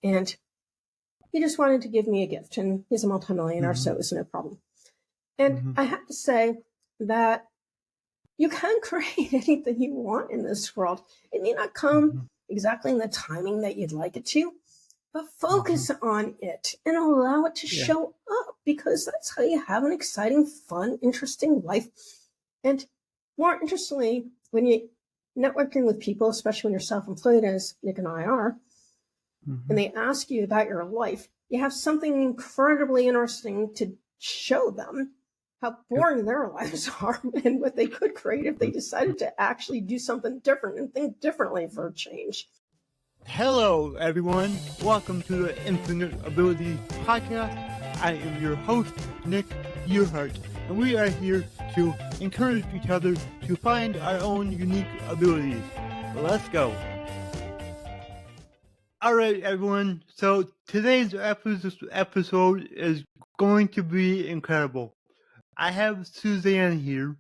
And he just wanted to give me a gift, and he's a multimillionaire, so it was no problem. And I have to say that you can create anything you want in this world. It may not come exactly in the timing that you'd like it to, but focus on it and allow it to show up, because that's how you have an exciting, fun, interesting life. And more interestingly, when you're networking with people, especially when you're self-employed, as Nick and I are, and they ask you about your life, you have something incredibly interesting to show them how boring their lives are and what they could create if they decided to actually do something different and think differently for a change. Hello, everyone. Welcome to the Infinite Ability Podcast. I am your host, Nick Earhart, and we are here to encourage each other to find our own unique abilities. Let's go. All right, everyone. So today's episode is going to be incredible. I have Suzanne here,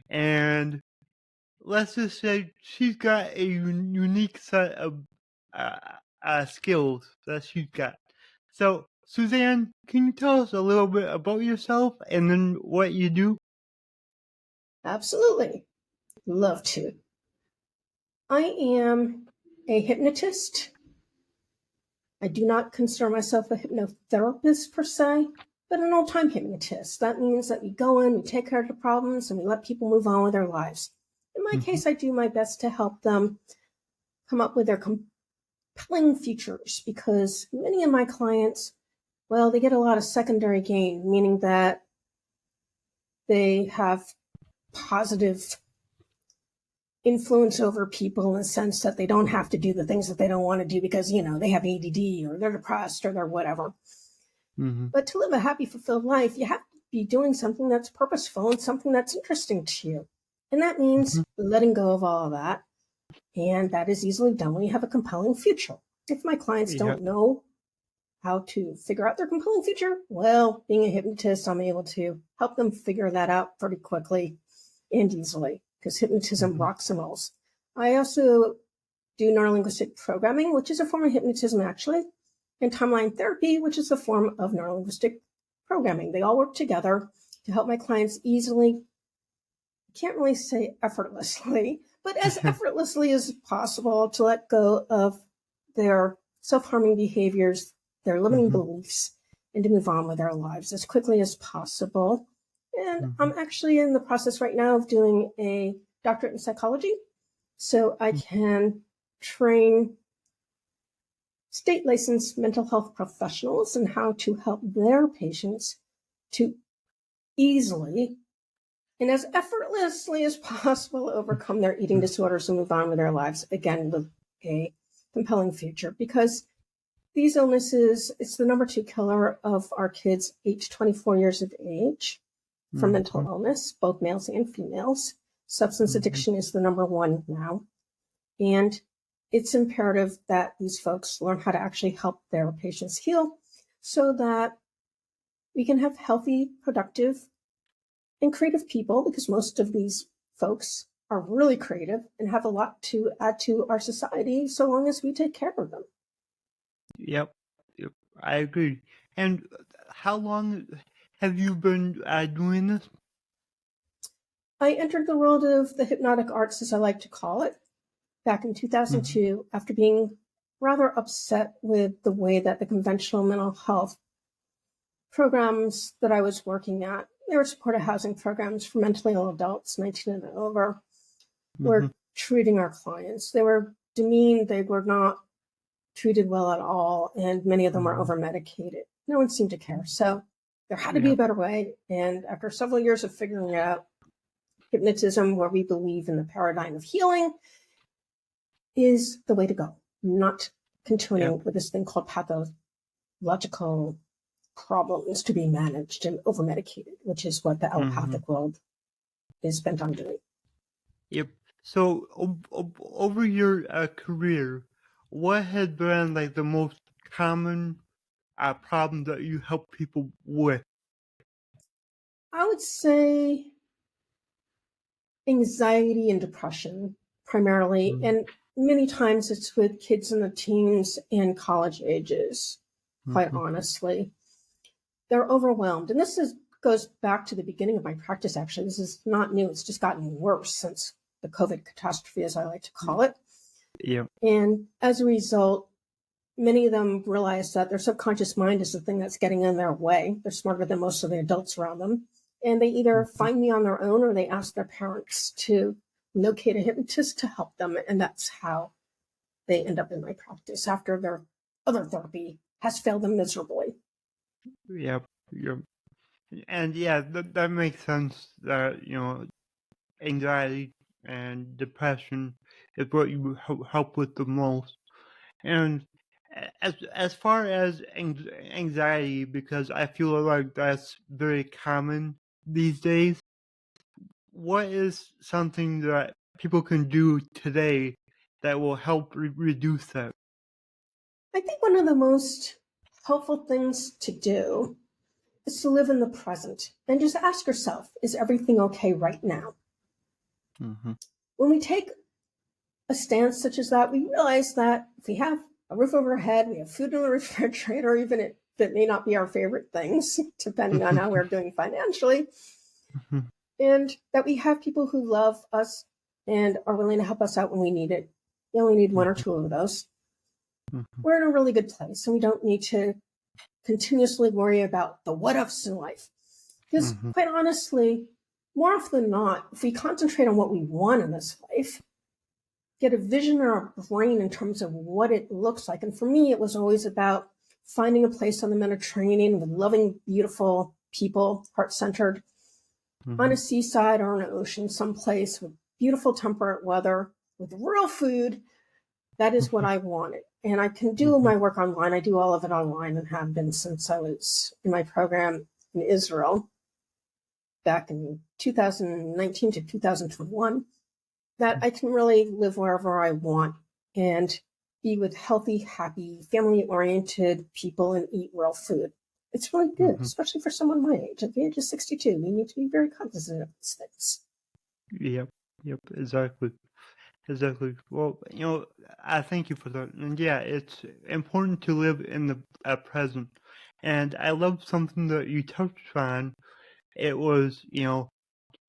and let's just say she's got a unique set of skills that she's got. So, Suzanne, can you tell us a little bit about yourself and then what you do? Absolutely. Love to. I am a hypnotist. I do not consider myself a hypnotherapist per se, but an old-time hypnotist. That means that we go in, we take care of the problems, and we let people move on with their lives. In my case, I do my best to help them come up with their compelling futures, because many of my clients, well, they get a lot of secondary gain, meaning that they have positive influence over people in the sense that they don't have to do the things that they don't want to do because, they have ADD or they're depressed or they're whatever. But to live a happy, fulfilled life, you have to be doing something that's purposeful and something that's interesting to you. And that means letting go of all of that. And that is easily done when you have a compelling future. If my clients don't know how to figure out their compelling future, well, being a hypnotist, I'm able to help them figure that out pretty quickly and easily, because hypnotism rocks and rolls. I also do neuro-linguistic programming, which is a form of hypnotism actually, and timeline therapy, which is a form of neuro-linguistic programming. They all work together to help my clients easily, I can't really say effortlessly, but as effortlessly as possible, to let go of their self-harming behaviors, their limiting beliefs, and to move on with their lives as quickly as possible. And I'm actually in the process right now of doing a doctorate in psychology, so I can train state licensed mental health professionals in how to help their patients to easily and as effortlessly as possible overcome their eating disorders and move on with their lives, again, with a compelling future. Because these illnesses, it's the number 2 killer of our kids aged 24 years of age for mental illness, both males and females. Substance addiction is the number 1 now. And it's imperative that these folks learn how to actually help their patients heal so that we can have healthy, productive, and creative people, because most of these folks are really creative and have a lot to add to our society so long as we take care of them. Yep, I agree. And how long have you been doing this? I entered the world of the hypnotic arts, as I like to call it, back in 2002, after being rather upset with the way that the conventional mental health programs that I was working at, they were supportive housing programs for mentally ill adults, 19 and over, were treating our clients. They were demeaned, they were not treated well at all, and many of them were over-medicated. No one seemed to care. So there had to be a better way. And after several years of figuring it out, hypnotism, where we believe in the paradigm of healing, is the way to go, not continuing with this thing called pathological problems to be managed and over-medicated, which is what the allopathic world is bent on doing. Yep. So over your career, what has been like the most common problem that you help people with? I would say anxiety and depression primarily, and many times it's with kids in the teens and college ages, quite honestly. They're overwhelmed. And goes back to the beginning of my practice, actually. This is not new. It's just gotten worse since the COVID catastrophe, as I like to call it. Yeah. And as a result, many of them realize that their subconscious mind is the thing that's getting in their way. They're smarter than most of the adults around them. And they either find me on their own or they ask their parents to locate a hypnotist to help them. And that's how they end up in my practice after their other therapy has failed them miserably. Yep. Yep. And yeah, that makes sense that, anxiety and depression is what you help with the most. And as far as anxiety, because I feel like that's very common these days, what is something that people can do today that will help reduce that? I think one of the most helpful things to do is to live in the present and just ask yourself, is everything okay right now? Mm-hmm. When we take a stance such as that, we realize that if we have a roof over our head, we have food in the refrigerator, even if it may not be our favorite things, depending on how we're doing financially, and that we have people who love us and are willing to help us out when we need it. You only need one or two of those. We're in a really good place, and we don't need to continuously worry about the what-ifs in life. Because quite honestly, more often than not, if we concentrate on what we want in this life, get a vision in our brain in terms of what it looks like. And for me, it was always about finding a place on the Mediterranean with loving, beautiful people, heart-centered, on a seaside or on an ocean someplace with beautiful temperate weather, with real food. That is what I wanted. And I can do my work online. I do all of it online and have been since I was in my program in Israel back in 2019 to 2021, that I can really live wherever I want and be with healthy, happy, family-oriented people and eat real food. It's really good, especially for someone my age. At the age of 62, we need to be very cognizant of these things. Yep, exactly. Well, I thank you for that. And yeah, it's important to live in the present. And I love something that you touched on. It was,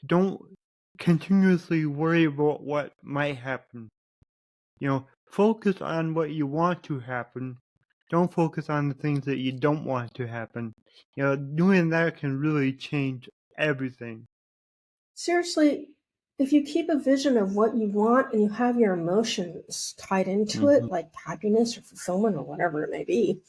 don't continuously worry about what might happen. Focus on what you want to happen. Don't focus on the things that you don't want to happen. Doing that can really change everything. Seriously, if you keep a vision of what you want and you have your emotions tied into it, like happiness or fulfillment or whatever it may be,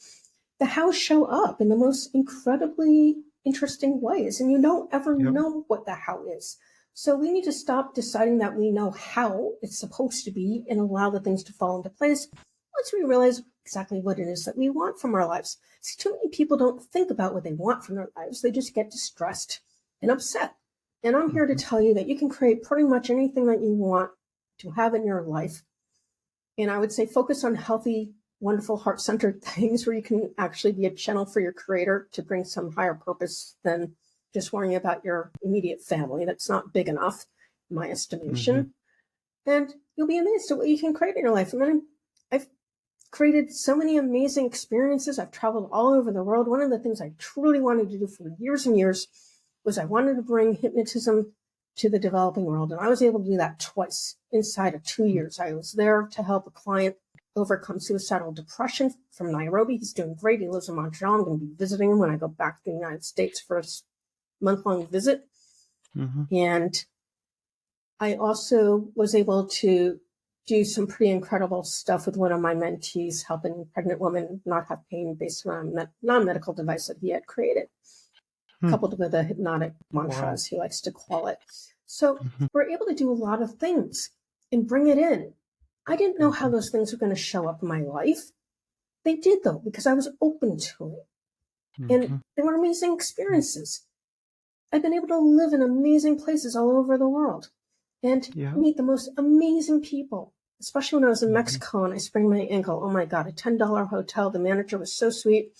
the hows show up in the most incredibly interesting ways. And you don't ever know what the how is. So we need to stop deciding that we know how it's supposed to be and allow the things to fall into place once we realize exactly what it is that we want from our lives. See, too many people don't think about what they want from their lives. They just get distressed and upset. And I'm here to tell you that you can create pretty much anything that you want to have in your life. And I would say focus on healthy, wonderful, heart-centered things where you can actually be a channel for your creator to bring some higher purpose than just worrying about your immediate family. That's not big enough, in my estimation. And you'll be amazed at what you can create in your life. I mean, I've created so many amazing experiences. I've traveled all over the world. One of the things I truly wanted to do for years and years was I wanted to bring hypnotism to the developing world. And I was able to do that twice inside of 2 years. I was there to help a client overcome suicidal depression from Nairobi. He's doing great. He lives in Montreal. I'm going to be visiting him when I go back to the United States for a month-long visit. And I also was able to do some pretty incredible stuff with one of my mentees, helping pregnant women not have pain based on a non-medical device that he had created, coupled with a hypnotic mantra, as he likes to call it. So we're able to do a lot of things and bring it in. I didn't know how those things were going to show up in my life. They did, though, because I was open to it. And they were amazing experiences. I've been able to live in amazing places all over the world and meet the most amazing people, especially when I was in Mexico and I sprained my ankle. Oh my God, a $10 hotel. The manager was so sweet.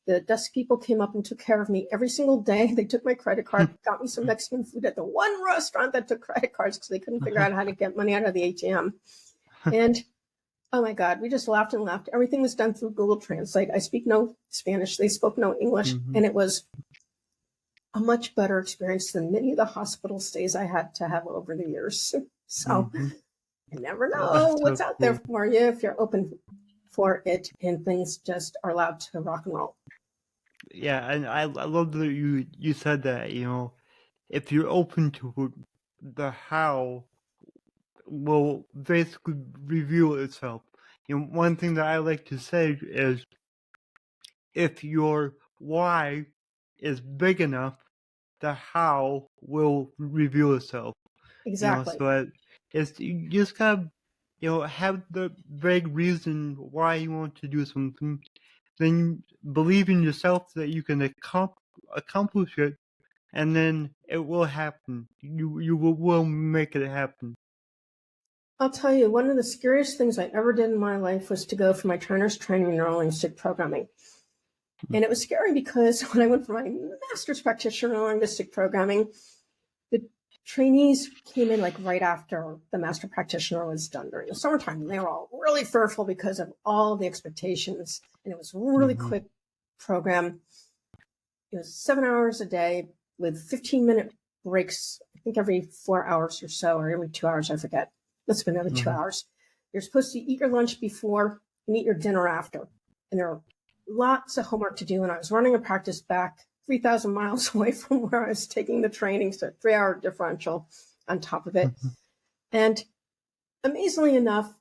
The desk people came up and took care of me every single day. They took my credit card, got me some Mexican food at the one restaurant that took credit cards because they couldn't figure out how to get money out of the ATM. And Oh my God, we just laughed and laughed. Everything was done through Google Translate. I speak no Spanish. They spoke no English. Mm-hmm. And it was a much better experience than many of the hospital stays I had to have over the years. So Mm-hmm. you never Oh, know that's so what's out there cool. for you if you're open for it and things just are allowed to rock and roll. Yeah, and I love that you said that, if you're open to it, the how will basically reveal itself. One thing that I like to say is if your why is big enough, the how will reveal itself. Exactly. So it's you just gotta, have the vague reason why you want to do something. Then believe in yourself that you can accomplish it, and then it will happen. You will make it happen. I'll tell you, one of the scariest things I ever did in my life was to go for my trainer's training in neuro linguistic programming. And it was scary because when I went for my master's practitioner in linguistic programming, the trainees came in like right after the master practitioner was done during the summertime. And they were all really fearful because of all the expectations. And it was a really Mm-hmm. quick program. It was 7 hours a day with 15-minute breaks, I think every 4 hours or so, or every 2 hours, I forget. Must have been every 2 hours. You're supposed to eat your lunch before and eat your dinner after. And there are lots of homework to do. And I was running a practice back 3,000 miles away from where I was taking the training, so 3 hour differential on top of it. Mm-hmm. And amazingly enough,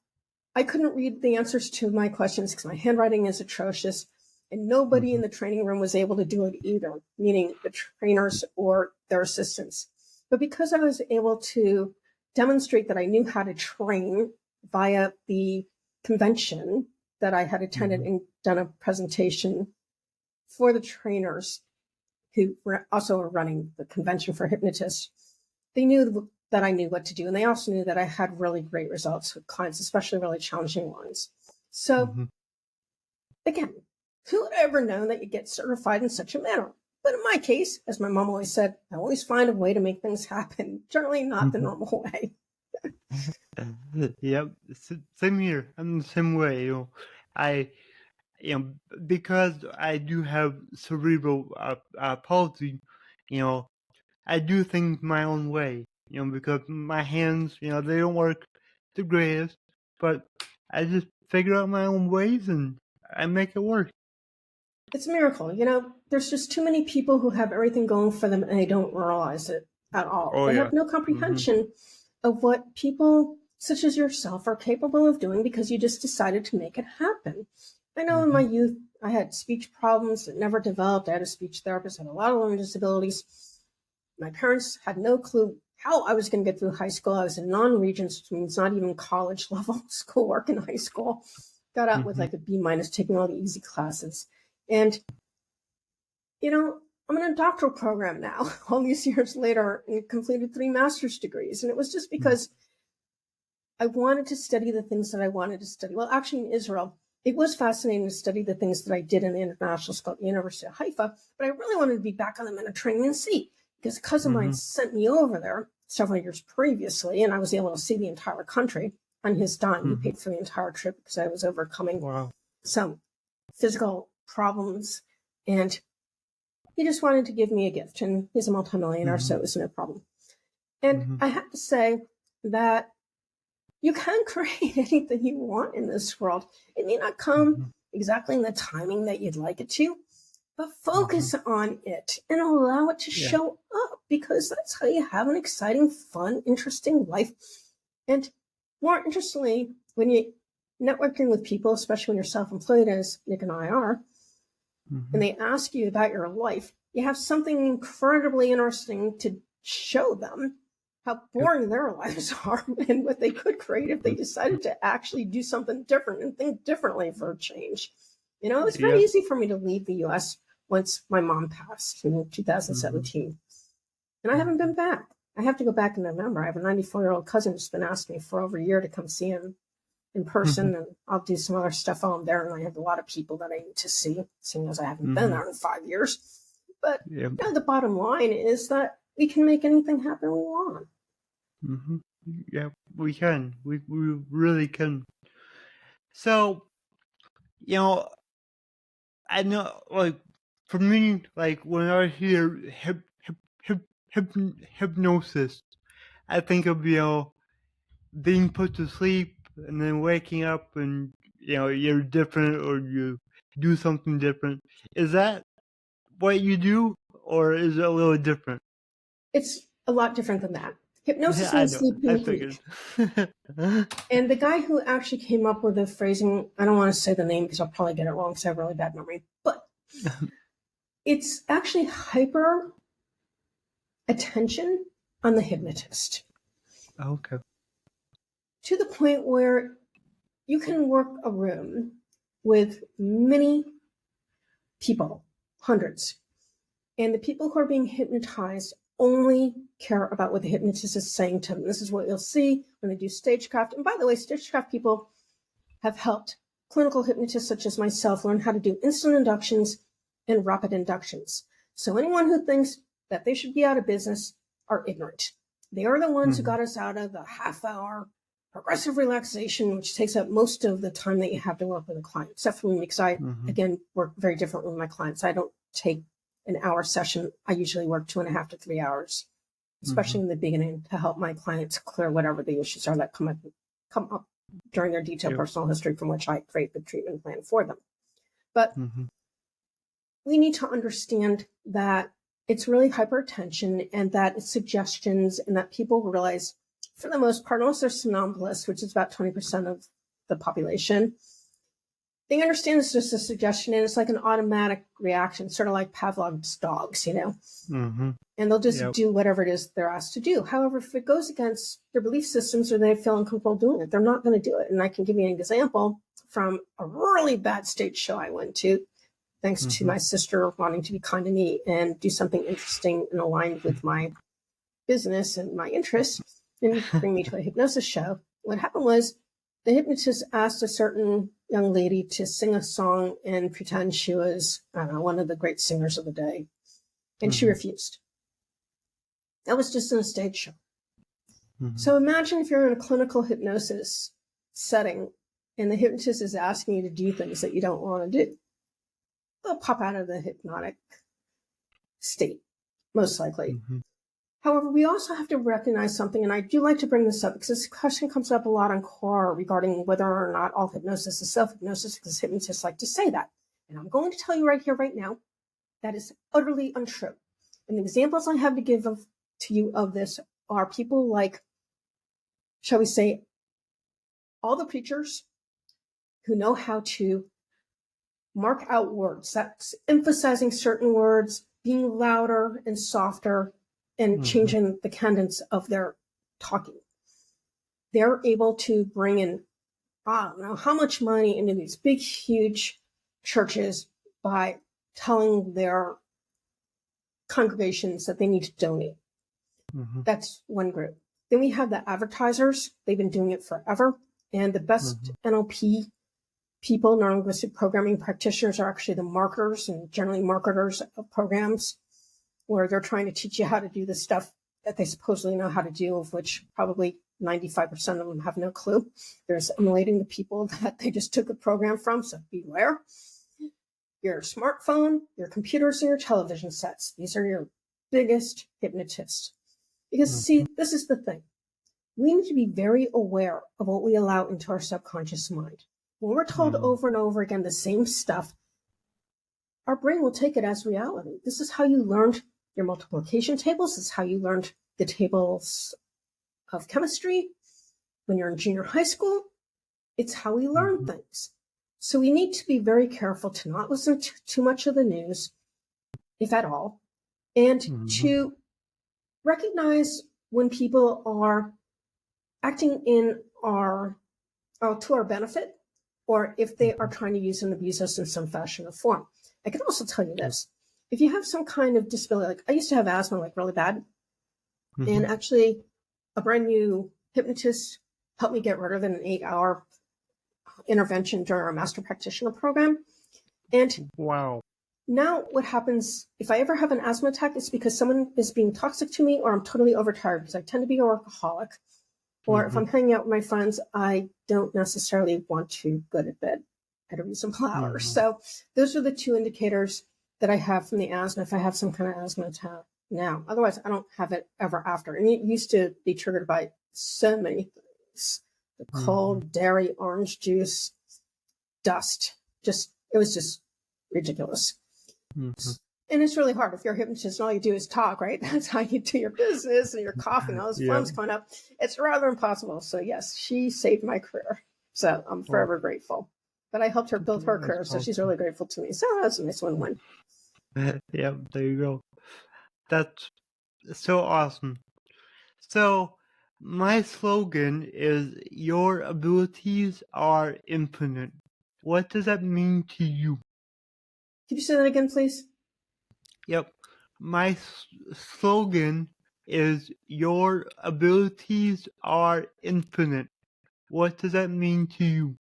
I couldn't read the answers to my questions because my handwriting is atrocious. And nobody in the training room was able to do it either, meaning the trainers or their assistants. But because I was able to demonstrate that I knew how to train via the convention that I had attended and done a presentation for the trainers who were also running the convention for hypnotists, they knew that I knew what to do. And they also knew that I had really great results with clients, especially really challenging ones. So Mm-hmm. again, who would ever known that you get certified in such a manner? But in my case, as my mom always said, I always find a way to make things happen, generally not the normal way. Yep, same here. I'm the same way. I, because I do have cerebral palsy. You know, I do things my own way. Because my hands, they don't work the greatest, but I just figure out my own ways and I make it work. It's a miracle. There's just too many people who have everything going for them and they don't realize it at all. Oh They yeah. have no Mm-hmm. comprehension of what people such as yourself are capable of doing because you just decided to make it happen. I know in my Mm-hmm. youth, I had speech problems that never developed. I had a speech therapist, had a lot of learning disabilities. My parents had no clue how I was going to get through high school. I was in non-regents, which means not even college level schoolwork in high school. Got out with Mm-hmm. like a B minus, taking all the easy classes. And, I'm in a doctoral program now, all these years later, and completed 3 master's degrees. And it was just because I wanted to study the things that I wanted to study. Well, actually, in Israel, it was fascinating to study the things that I did in the international school at the University of Haifa, but I really wanted to be back on the Mediterranean Sea because a cousin of mine Mm-hmm. sent me over there several years previously, and I was able to see the entire country on his dime. He Mm-hmm. paid for the entire trip because I was overcoming Wow. some physical problems, and he just wanted to give me a gift, and he's a multimillionaire, Mm-hmm. so it was no problem. And Mm-hmm. I have to say that you can create anything you want in this world. It may not come Mm-hmm. exactly in the timing that you'd like it to, but Mm-hmm. focus on it and allow it to Yeah. show up because that's how you have an exciting, fun, interesting life. And more interestingly, when you're networking with people, especially when you're self-employed, as Nick and I are, Mm-hmm. and they ask you about your life, you have something incredibly interesting to show them how Yep. boring their lives are and what they could create if they decided to actually do something different and think differently for a change. It was very Yep. easy for me to leave the US once my mom passed in Mm-hmm. 2017. And I haven't been back. I have to go back in November. I have a 94-year-old cousin who's been asking me for over a year to come see him in Mm-hmm. person, and I'll do some other stuff while I'm there. And I have a lot of people that I need to see, seeing as I haven't been Mm-hmm. there in 5 years. But Yep. the bottom line is that we can make anything happen we want. Mm-hmm. Yeah, we can. We really can. So, you know, I know, like, for me, like, when I hear hypnosis, I think of, being put to sleep and then waking up and, you're different or you do something different. Is that what you do, or is it a little different? It's a lot different than that. Hypnosis I means know, I sleeping figured. Greek. And the guy who actually came up with the phrasing, I don't want to say the name because I'll probably get it wrong because I have really bad memory, but it's actually hyper attention on the hypnotist Okay. to the point where you can work a room with many people, hundreds, and the people who are being hypnotized only care about what the hypnotist is saying to them. This is what you'll see when they do stagecraft. And by the way, stagecraft people have helped clinical hypnotists such as myself learn how to do instant inductions and rapid inductions. So anyone who thinks that they should be out of business are ignorant. They are the ones who got us out of the half-hour progressive relaxation, which takes up most of the time that you have to work with a client, except for me because I, again, work very different with my clients. I don't take an hour session. I usually work 2.5 to 3 hours, especially in the beginning, to help my clients clear whatever the issues are that come up during their detailed personal history, from which I create the treatment plan for them. But we need to understand that it's really hypertension and that it's suggestions, and that people realize, for the most part, unless they're somnambulists, which is about 20% of the population, they understand it's just a suggestion and it's like an automatic reaction, sort of like Pavlov's dogs, and they'll just do whatever it is they're asked to do. However, if it goes against their belief systems or they feel uncomfortable doing it, they're not going to do it. And I can give you an example from a really bad stage show I went to, thanks to my sister wanting to be kind to me and do something interesting and aligned with my business and my interests and bring me to a hypnosis show. What happened was the hypnotist asked a certain young lady to sing a song and pretend she was, I don't know, one of the great singers of the day. And she refused. That was just in a stage show. So imagine if you're in a clinical hypnosis setting and the hypnotist is asking you to do things that you don't want to do. They'll pop out of the hypnotic state, most likely. However, we also have to recognize something, and I do like to bring this up because this question comes up a lot on CORE regarding whether or not all hypnosis is self-hypnosis, because hypnotists like to say that. And I'm going to tell you right here, right now, that is utterly untrue. And the examples I have to give to you of this are people like, shall we say, all the preachers who know how to mark out words. That's emphasizing certain words, being louder and softer, and changing the cadence of their talking. They're able to bring in, I don't know how much money into these big, huge churches by telling their congregations that they need to donate. That's one group. Then we have the advertisers. They've been doing it forever. And the best NLP people, neuro-linguistic programming practitioners, are actually the marketers and generally marketers of programs, where they're trying to teach you how to do the stuff that they supposedly know how to do, of which probably 95% of them have no clue. They're emulating the people that they just took a program from, so beware. Your smartphone, your computers, and your television sets. These are your biggest hypnotists. Because, see, this is the thing. We need to be very aware of what we allow into our subconscious mind. When we're told over and over again the same stuff, our brain will take it as reality. This is how you learned your multiplication tables. This is how you learned the tables of chemistry when you're in junior high school. It's how we learn things. So we need to be very careful to not listen to too much of the news, if at all, and to recognize when people are acting in to our benefit, or if they are trying to use and abuse us in some fashion or form. I can also tell you this. If you have some kind of disability, like I used to have asthma, like really bad, and actually a brand new hypnotist helped me get rid of an 8-hour intervention during our master practitioner program. And now what happens, if I ever have an asthma attack, it's because someone is being toxic to me or I'm totally overtired, because I tend to be a workaholic. Or if I'm hanging out with my friends, I don't necessarily want to go to bed at a reasonable hour. So those are the two indicators that I have from the asthma, if I have some kind of asthma attack now. Otherwise, I don't have it ever after. And it used to be triggered by so many things. The cold, dairy, orange juice, dust. It was just ridiculous. And it's really hard if you're a hypnotist and all you do is talk, right? That's how you do your business, and you're coughing, all those phlegm's coming up. It's rather impossible. So yes, she saved my career. So I'm forever grateful. But I helped her build her career, so she's really grateful to me. So that's a nice win-win. Yeah, there you go. That's so awesome. So my slogan is your abilities are infinite. What does that mean to you? Could you say that again, please? Yep. My slogan is your abilities are infinite. What does that mean to you?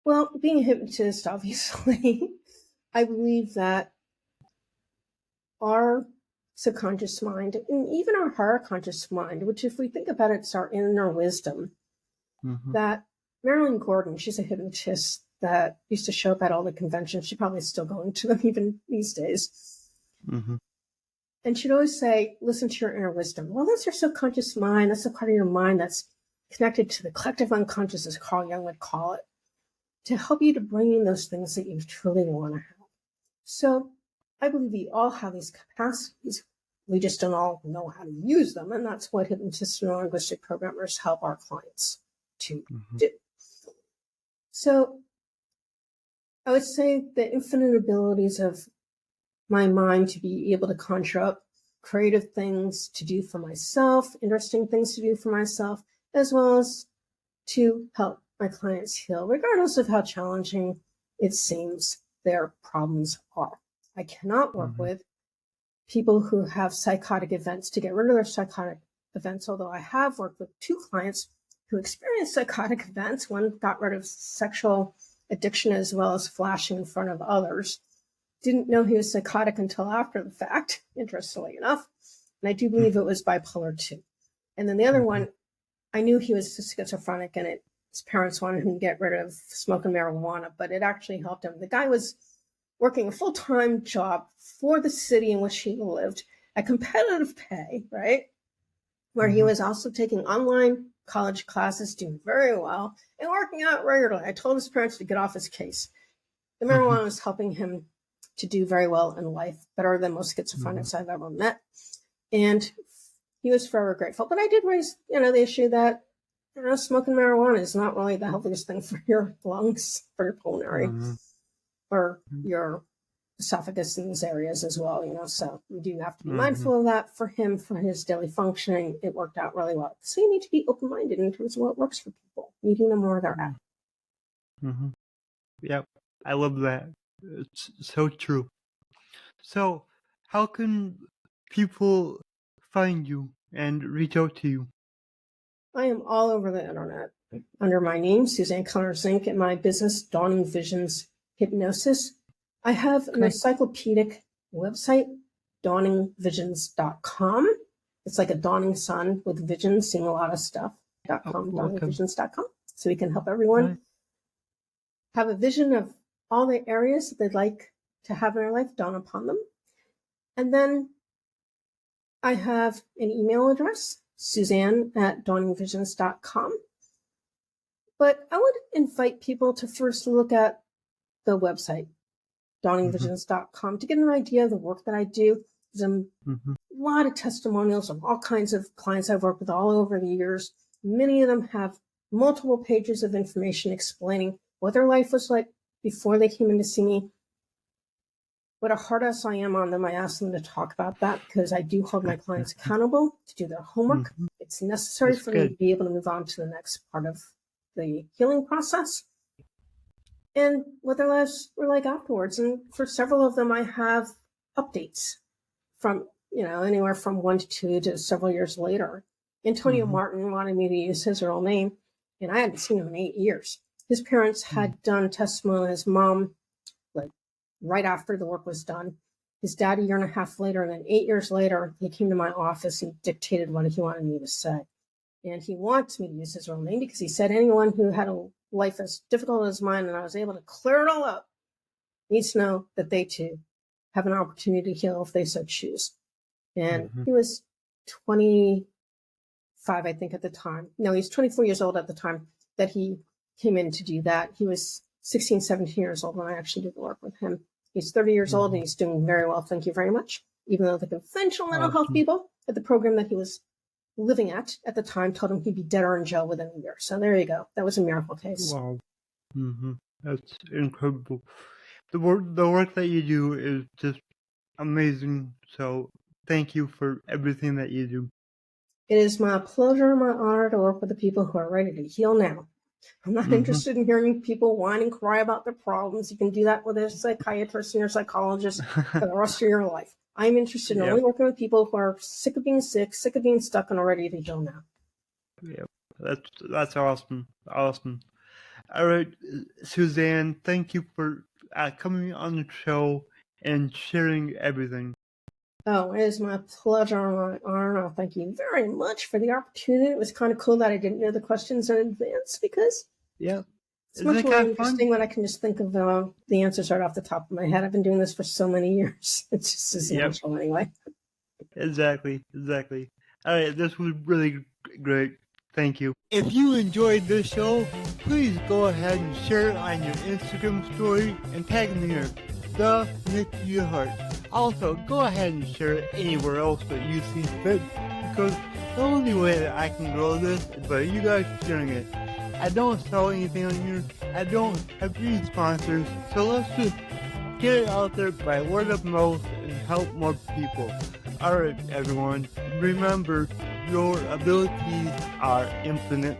Well, being a hypnotist, obviously, I believe that our subconscious mind, and even our higher conscious mind, which if we think about it, it's our inner wisdom, that Marilyn Gordon, she's a hypnotist that used to show up at all the conventions. She's probably still going to them even these days. And she'd always say, listen to your inner wisdom. Well, that's your subconscious mind. That's the part of your mind that's connected to the collective unconscious, as Carl Jung would call it, to help you to bring in those things that you truly want to have. So I believe we all have these capacities. We just don't all know how to use them. And that's what hypnotists and linguistic programmers help our clients to do. So I would say the infinite abilities of my mind to be able to conjure up creative things to do for myself, interesting things to do for myself, as well as to help my clients heal, regardless of how challenging it seems their problems are. I cannot work with people who have psychotic events to get rid of their psychotic events, although I have worked with 2 clients who experienced psychotic events. One got rid of sexual addiction as well as flashing in front of others. Didn't know he was psychotic until after the fact, interestingly enough. And I do believe it was bipolar 2. And then the other one, I knew he was schizophrenic, and his parents wanted him to get rid of smoking marijuana, but it actually helped him. The guy was working a full-time job for the city in which he lived at competitive pay, right? Where he was also taking online college classes, doing very well, and working out regularly. I told his parents to get off his case. The marijuana was helping him to do very well in life, better than most schizophrenics I've ever met. And he was forever grateful. But I did raise, the issue that, smoking marijuana is not really the healthiest thing for your lungs, for your pulmonary, or your esophagus in these areas as well, so we do have to be mindful of that. For him, for his daily functioning, it worked out really well. So you need to be open-minded in terms of what works for people, meeting them where they're at. Yep, I love that. It's so true. So how can people find you and reach out to you? I am all over the internet under my name, Suzanne Kellner-Zink, and my business, Dawning Visions Hypnosis. I have an encyclopedic website, dawningvisions.com. It's like a dawning sun with visions, seeing a lot of stuff. dawningvisions.com. So we can help everyone have a vision of all the areas that they'd like to have in their life dawn upon them. And then I have an email address, Suzanne@dawningvisions.com. But I would invite people to first look at the website, dawningvisions.com, to get an idea of the work that I do. There's a lot of testimonials of all kinds of clients I've worked with all over the years. Many of them have multiple pages of information explaining what their life was like before they came in to see me. What a hard ass I am on them. I ask them to talk about that because I do hold my clients accountable to do their homework. It's necessary for me to be able to move on to the next part of the healing process and what their lives were like afterwards. And for several of them, I have updates from, anywhere from 1 to 2 to several years later. Antonio Martin wanted me to use his real name, and I hadn't seen him in 8 years. His parents had done testimony on his mom, right after the work was done. His dad a year and a half later, and then 8 years later, he came to my office and dictated what he wanted me to say. And he wants me to use his real name because he said anyone who had a life as difficult as mine and I was able to clear it all up needs to know that they too have an opportunity to heal if they so choose. And he was 25, I think, at the time. No, he's 24 years old at the time that he came in to do that. He was 16, 17 years old when I actually did the work with him. He's 30 years old and he's doing very well. Thank you very much. Even though the conventional mental health people at the program that he was living at the time told him he'd be dead or in jail within a year. So there you go. That was a miracle case. Wow. That's incredible. The work that you do is just amazing. So thank you for everything that you do. It is my pleasure and my honor to work with the people who are ready to heal now. I'm not interested in hearing people whine and cry about their problems. You can do that with a psychiatrist and your psychologist for the rest of your life. I'm interested in only working with people who are sick of being sick, sick of being stuck, and are ready to heal now. Yeah, that's awesome. Awesome. All right, Suzanne, thank you for coming on the show and sharing everything. Oh, it is my pleasure and my honor. Thank you very much for the opportunity. It was kind of cool that I didn't know the questions in advance because it's much more interesting when I can just think of the answers right off the top of my head. I've been doing this for so many years. It's just as natural anyway. Exactly. All right, this was really great. Thank you. If you enjoyed this show, please go ahead and share it on your Instagram story and tag me here, the Nick Earhart. Also, go ahead and share it anywhere else that you see fit, because the only way that I can grow this is by you guys sharing it. I don't sell anything on here. I don't have any sponsors, so let's just get it out there by word of mouth and help more people. Alright, everyone, remember, your abilities are infinite.